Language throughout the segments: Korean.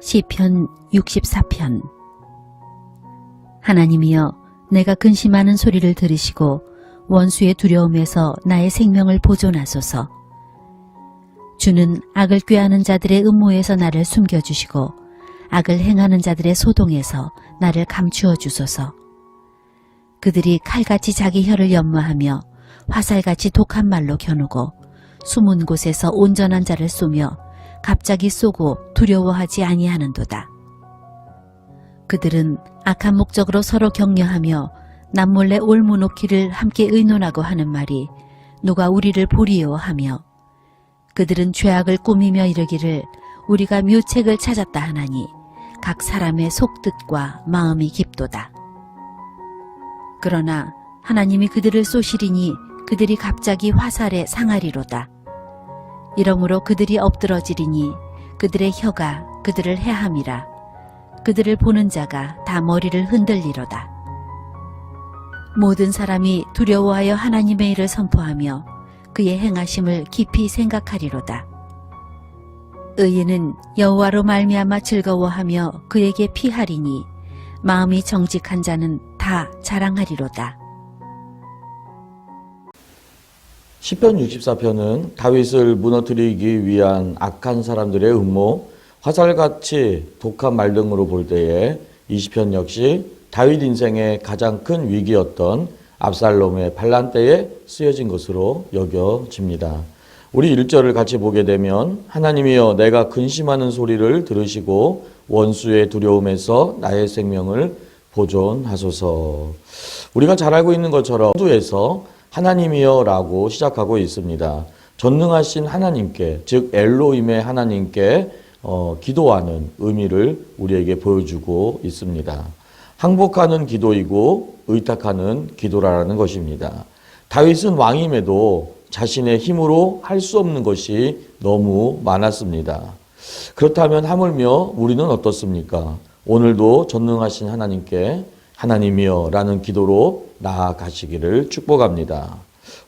시편 64편. 하나님이여, 내가 근심하는 소리를 들으시고 원수의 두려움에서 나의 생명을 보존하소서. 주는 악을 꾀하는 자들의 음모에서 나를 숨겨주시고 악을 행하는 자들의 소동에서 나를 감추어 주소서. 그들이 칼같이 자기 혀를 연마하며 화살같이 독한 말로 겨누고 숨은 곳에서 온전한 자를 쏘며 갑자기 쏘고 두려워하지 아니하는도다. 그들은 악한 목적으로 서로 격려하며 남몰래 올무 놓기를 함께 의논하고 하는 말이 누가 우리를 보리요 하며, 그들은 죄악을 꾸미며 이르기를 우리가 묘책을 찾았다 하나니 각 사람의 속뜻과 마음이 깊도다. 그러나 하나님이 그들을 쏘시리니 그들이 갑자기 화살에 상하리로다. 이러므로 그들이 엎드러지리니 그들의 혀가 그들을 해함이라. 그들을 보는 자가 다 머리를 흔들리로다. 모든 사람이 두려워하여 하나님의 일을 선포하며 그의 행하심을 깊이 생각하리로다. 의인은 여호와로 말미암아 즐거워하며 그에게 피하리니 마음이 정직한 자는 다 자랑하리로다. 시편 64편은 다윗을 무너뜨리기 위한 악한 사람들의 음모, 화살같이 독한 말 등으로 볼 때에 이 시편 역시 다윗 인생의 가장 큰 위기였던 압살롬의 반란 때에 쓰여진 것으로 여겨집니다. 우리 1절을 같이 보게 되면 하나님이여, 내가 근심하는 소리를 들으시고 원수의 두려움에서 나의 생명을 보존하소서. 우리가 잘 알고 있는 것처럼 호두에서 하나님이여 라고 시작하고 있습니다. 전능하신 하나님께, 즉 엘로힘의 하나님께 기도하는 의미를 우리에게 보여주고 있습니다. 항복하는 기도이고 의탁하는 기도라는 것입니다. 다윗은 왕임에도 자신의 힘으로 할 수 없는 것이 너무 많았습니다. 그렇다면 하물며 우리는 어떻습니까? 오늘도 전능하신 하나님께 하나님이여 라는 기도로 나아가시기를 축복합니다.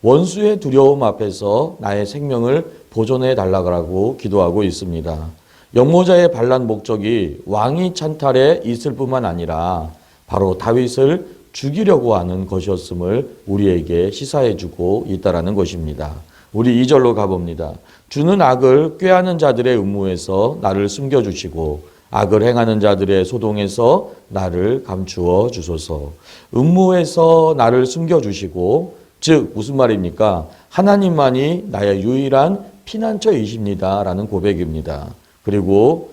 원수의 두려움 앞에서 나의 생명을 보존해 달라고 기도하고 있습니다. 역모자의 반란 목적이 왕위 찬탈에 있을 뿐만 아니라 바로 다윗을 죽이려고 하는 것이었음을 우리에게 시사해주고 있다는 것입니다. 우리 2절로 가봅니다. 주는 악을 꾀하는 자들의 음모에서 나를 숨겨주시고 악을 행하는 자들의 소동에서 나를 감추어 주소서. 음모에서 나를 숨겨주시고, 즉 무슨 말입니까? 하나님만이 나의 유일한 피난처이십니다 라는 고백입니다. 그리고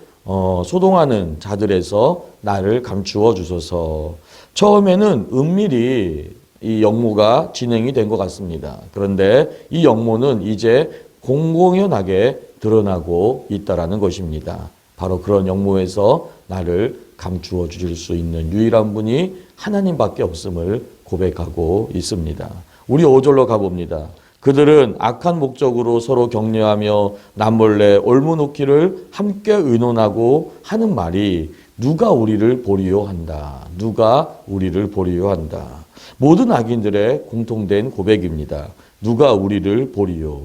소동하는 자들에서 나를 감추어 주소서. 처음에는 은밀히 이 역모가 진행이 된 것 같습니다. 그런데 이 역모는 이제 공공연하게 드러나고 있다는 것입니다. 바로 그런 역모에서 나를 감추어 주실 수 있는 유일한 분이 하나님밖에 없음을 고백하고 있습니다. 우리 5절로 가봅니다. 그들은 악한 목적으로 서로 격려하며 남몰래 올무놓기를 함께 의논하고 하는 말이 누가 우리를 보리요 한다. 누가 우리를 보리요 한다. 모든 악인들의 공통된 고백입니다. 누가 우리를 보리요.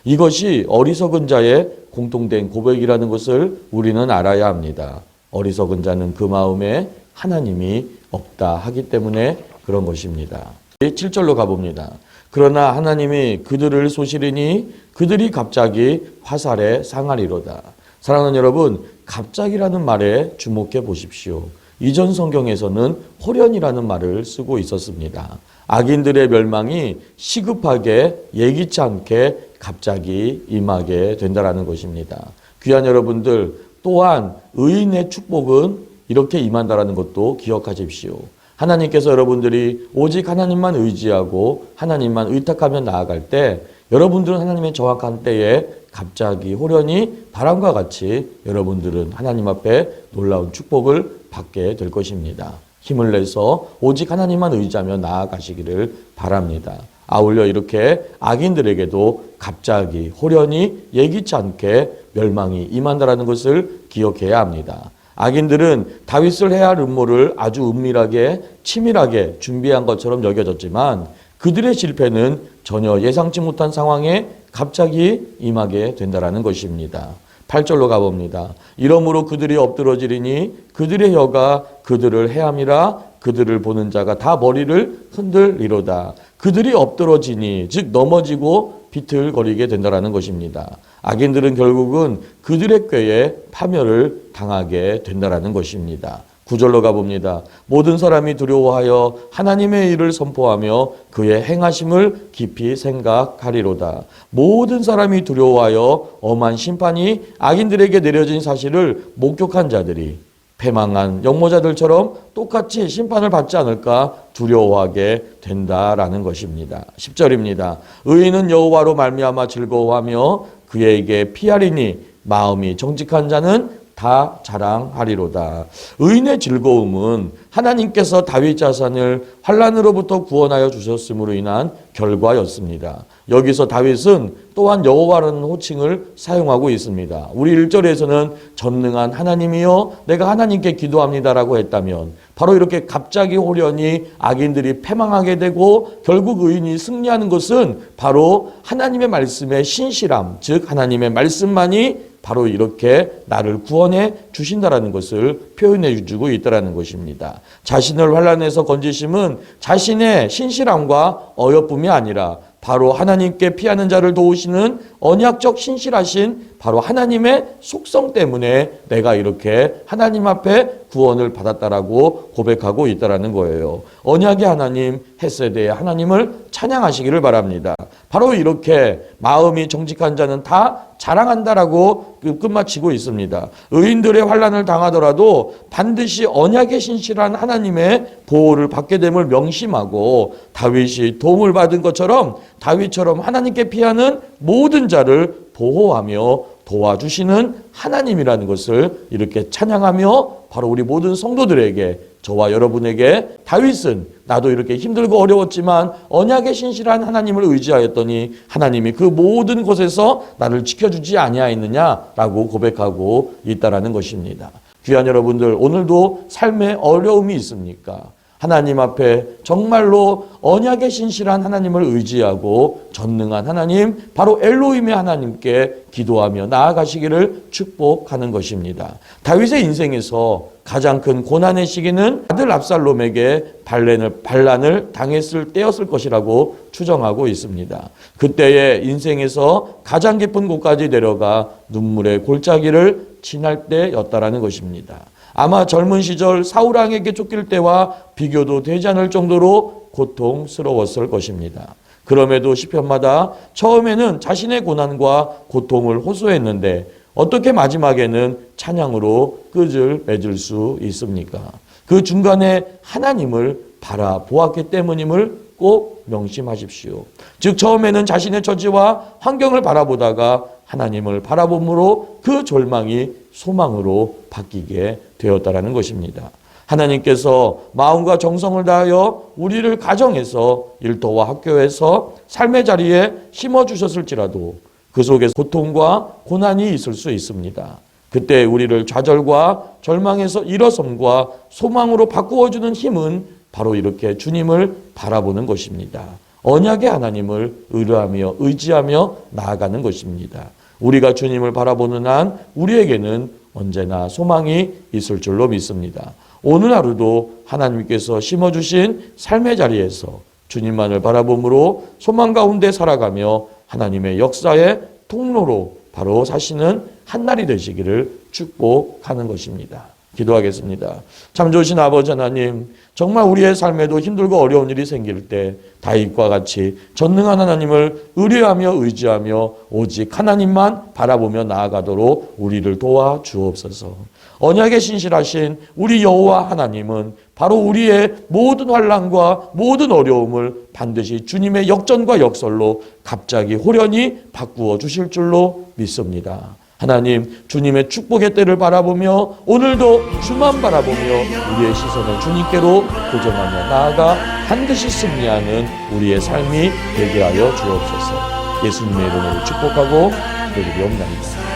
이것이 어리석은 자의 공통된 고백이라는 것을 우리는 알아야 합니다. 어리석은 자는 그 마음에 하나님이 없다 하기 때문에 그런 것입니다. 7절로 가봅니다. 그러나 하나님이 그들을 쏘시리니 그들이 갑자기 화살에 상하리로다. 사랑하는 여러분, 갑자기라는 말에 주목해 보십시오. 이전 성경에서는 호련이라는 말을 쓰고 있었습니다. 악인들의 멸망이 시급하게 예기치 않게 갑자기 임하게 된다는 것입니다. 귀한 여러분들, 또한 의인의 축복은 이렇게 임한다는 것도 기억하십시오. 하나님께서 여러분들이 오직 하나님만 의지하고 하나님만 의탁하며 나아갈 때 여러분들은 하나님의 정확한 때에 갑자기 호련히 바람과 같이 여러분들은 하나님 앞에 놀라운 축복을 받게 될 것입니다. 힘을 내서 오직 하나님만 의지하며 나아가시기를 바랍니다. 아울러 이렇게 악인들에게도 갑자기 호련히 예기치 않게 멸망이 임한다는 것을 기억해야 합니다. 악인들은 다윗을 해야 할 음모를 아주 은밀하게 치밀하게 준비한 것처럼 여겨졌지만 그들의 실패는 전혀 예상치 못한 상황에 갑자기 임하게 된다는 것입니다. 8절로 가봅니다. 이러므로 그들이 엎드러지리니 그들의 혀가 그들을 해함이라 그들을 보는 자가 다 머리를 흔들리로다. 그들이 엎드러지니 즉 넘어지고 비틀거리게 된다라는 것입니다. 악인들은 결국은 그들의 꾀에 파멸을 당하게 된다라는 것입니다. 9절로 가봅니다. 모든 사람이 두려워하여 하나님의 일을 선포하며 그의 행하심을 깊이 생각하리로다. 모든 사람이 두려워하여 엄한 심판이 악인들에게 내려진 사실을 목격한 자들이 패망한 영모자들처럼 똑같이 심판을 받지 않을까 두려워하게 된다라는 것입니다. 10절입니다. 의인은 여호와로 말미암아 즐거워하며 그에게 피하리니 마음이 정직한 자는 다 자랑하리로다. 의인의 즐거움은 하나님께서 다윗 자손을 환난으로부터 구원하여 주셨음으로 인한 결과였습니다. 여기서 다윗은 또한 여호와라는 호칭을 사용하고 있습니다. 우리 1절에서는 전능한 하나님이여 내가 하나님께 기도합니다라고 했다면 바로 이렇게 갑자기 호련히 악인들이 패망하게 되고 결국 의인이 승리하는 것은 바로 하나님의 말씀의 신실함, 즉 하나님의 말씀만이 바로 이렇게 나를 구원해 주신다라는 것을 표현해 주고 있다라는 것입니다. 자신을 환난에서 건지심은 자신의 신실함과 어여쁨이 아니라 바로 하나님께 피하는 자를 도우시는 언약적 신실하신 바로 하나님의 속성 때문에 내가 이렇게 하나님 앞에 구원을 받았다라고 고백하고 있다라는 거예요. 언약의 하나님, 헤세드의 하나님을 찬양하시기를 바랍니다. 바로 이렇게 마음이 정직한 자는 다 자랑한다라고 끝마치고 있습니다. 의인들의 환난을 당하더라도 반드시 언약의 신실한 하나님의 보호를 받게 됨을 명심하고 다윗이 도움을 받은 것처럼 다윗처럼 하나님께 피하는 모든 자를 보호하며 도와주시는 하나님이라는 것을 이렇게 찬양하며 바로 우리 모든 성도들에게 저와 여러분에게 다윗은 나도 이렇게 힘들고 어려웠지만 언약의 신실한 하나님을 의지하였더니 하나님이 그 모든 곳에서 나를 지켜주지 아니하였느냐라고 고백하고 있다라는 것입니다. 귀한 여러분들, 오늘도 삶에 어려움이 있습니까? 하나님 앞에 정말로 언약의 신실한 하나님을 의지하고 전능한 하나님, 바로 엘로힘의 하나님께 기도하며 나아가시기를 축복하는 것입니다. 다윗의 인생에서 가장 큰 고난의 시기는 아들 압살롬에게 반란을 당했을 때였을 것이라고 추정하고 있습니다. 그때의 인생에서 가장 깊은 곳까지 내려가 눈물의 골짜기를 지날 때였다라는 것입니다. 아마 젊은 시절 사울 왕에게 쫓길 때와 비교도 되지 않을 정도로 고통스러웠을 것입니다. 그럼에도 시편마다 처음에는 자신의 고난과 고통을 호소했는데 어떻게 마지막에는 찬양으로 끝을 맺을 수 있습니까? 그 중간에 하나님을 바라보았기 때문임을 꼭 명심하십시오. 즉 처음에는 자신의 처지와 환경을 바라보다가 하나님을 바라봄으로 그 절망이 소망으로 바뀌게 되었다라는 것입니다. 하나님께서 마음과 정성을 다하여 우리를 가정에서 일터와 학교에서 삶의 자리에 심어주셨을지라도 그 속에 고통과 고난이 있을 수 있습니다. 그때 우리를 좌절과 절망에서 일어섬과 소망으로 바꾸어주는 힘은 바로 이렇게 주님을 바라보는 것입니다. 언약의 하나님을 의지하며 나아가는 것입니다. 우리가 주님을 바라보는 한 우리에게는 언제나 소망이 있을 줄로 믿습니다. 오늘 하루도 하나님께서 심어주신 삶의 자리에서 주님만을 바라봄으로 소망 가운데 살아가며 하나님의 역사의 통로로 바로 사시는 한날이 되시기를 축복하는 것입니다. 기도하겠습니다. 참 좋으신 아버지 하나님, 정말 우리의 삶에도 힘들고 어려운 일이 생길 때 다윗과 같이 전능한 하나님을 의뢰하며 의지하며 오직 하나님만 바라보며 나아가도록 우리를 도와 주옵소서. 언약에 신실하신 우리 여호와 하나님은 바로 우리의 모든 환난과 모든 어려움을 반드시 주님의 역전과 역설로 갑자기 호련히 바꾸어 주실 줄로 믿습니다. 하나님, 주님의 축복의 때를 바라보며 오늘도 주만 바라보며 우리의 시선을 주님께로 고정하며 나아가 반드시 승리하는 우리의 삶이 되게 하여 주옵소서. 예수님의 이름으로 축복하고 기도드리옵나이다.